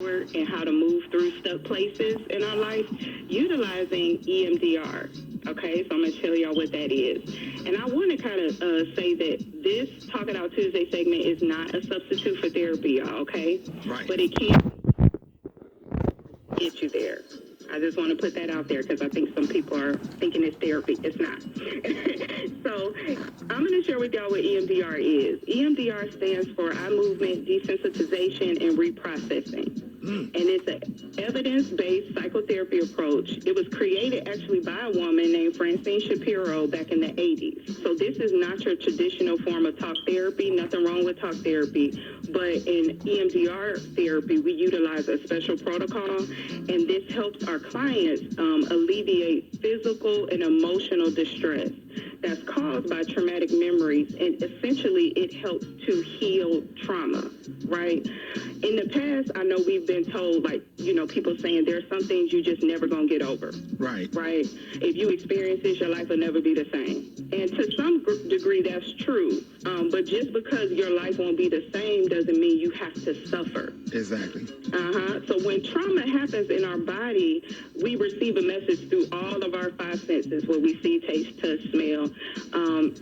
and how to move through stuck places in our life, utilizing EMDR. Okay, so I'm going to tell y'all what that is. And I want to kind of say that this Talk It Out Tuesday segment is not a substitute for therapy, y'all, okay? Right. But it can get you there. I just want to put that out there because I think some people are thinking it's therapy. It's not. So I'm going to share with y'all what EMDR is. EMDR stands for Eye Movement Desensitization and Reprocessing. And it's an evidence-based psychotherapy approach. It was created actually by a woman named Francine Shapiro back in the 80s. So this is not your traditional form of talk therapy. Nothing wrong with talk therapy. But in EMDR therapy, we utilize a special protocol, and this helps our clients alleviate physical and emotional distress that's caused by traumatic memories, and essentially it helps to heal trauma, right? In the past, I know we've been told, like, you know, people saying there's some things you just never gonna get over. Right. Right? If you experience this, your life will never be the same. And to some degree, that's true. But just because your life won't be the same doesn't mean you have to suffer. Exactly. So when trauma happens in our body, we receive a message through all of our five senses, what we see, taste, touch, smell.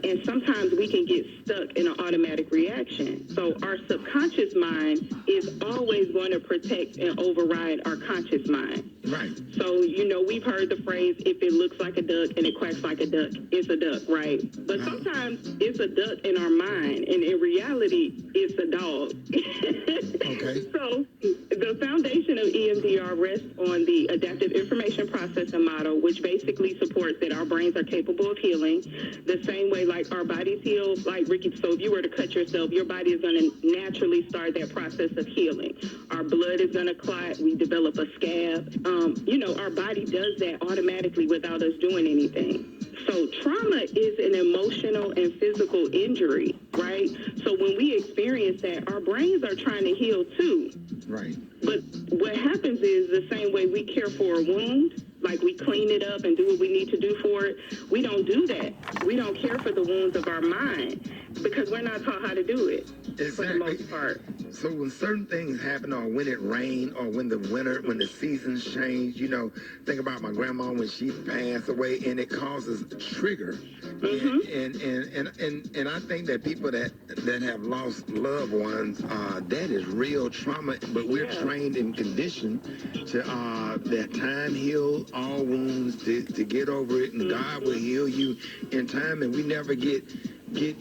And sometimes we can get stuck in an automatic reaction. So our subconscious mind is always going to protect and override our conscious mind. Right. So, you know, we've heard the phrase, if it looks like a duck and it quacks like a duck, it's a duck, right? But sometimes it's a duck in our mind, and in reality, it's a dog. Okay. So the foundation of EMDR rests on the adaptive information processing model, which basically supports that our brains are capable of healing the same way like our bodies heal. Like, Ricky, so if you were to cut yourself, your body is going to naturally start that process of healing. Our blood is going to clot. We develop a scab. You know, our body does that automatically without us doing anything. So trauma is an emotional and physical injury, right? So when we experience that, our brains are trying to heal too. Right. But what happens is the same way we care for a wound, like we clean it up and do what we need to do for it, we don't do that. We don't care for the wounds of our mind because we're not taught how to do it. Exactly. For the most part. So when certain things happen, or when it rains, or when the seasons change, you know, think about my grandma when she passed away, and it causes a trigger. And I think that people that have lost loved ones, that is real trauma. But we're trained and conditioned to that time heals all wounds, to get over it, and God will heal you in time. And we never get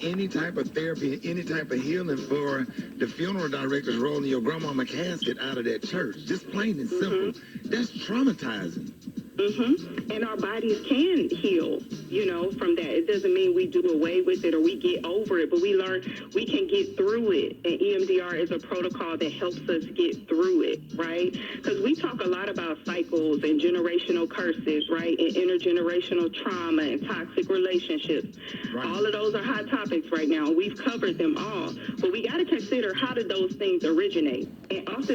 any type of therapy, any type of healing for the funeral director's rolling your grandmama casket out of that church. Just plain and simple. That's traumatizing. And our bodies can heal, you know, from that. It doesn't mean we do away with it or we get over it, but we learn we can get through it. And EMDR is a protocol that helps us get through it, right? Because we talk a lot about cycles and generational curses, right? And intergenerational trauma and toxic relationships. Right. All of those are hot topics right now. We've covered them all. But we got to consider, how did those things originate? And often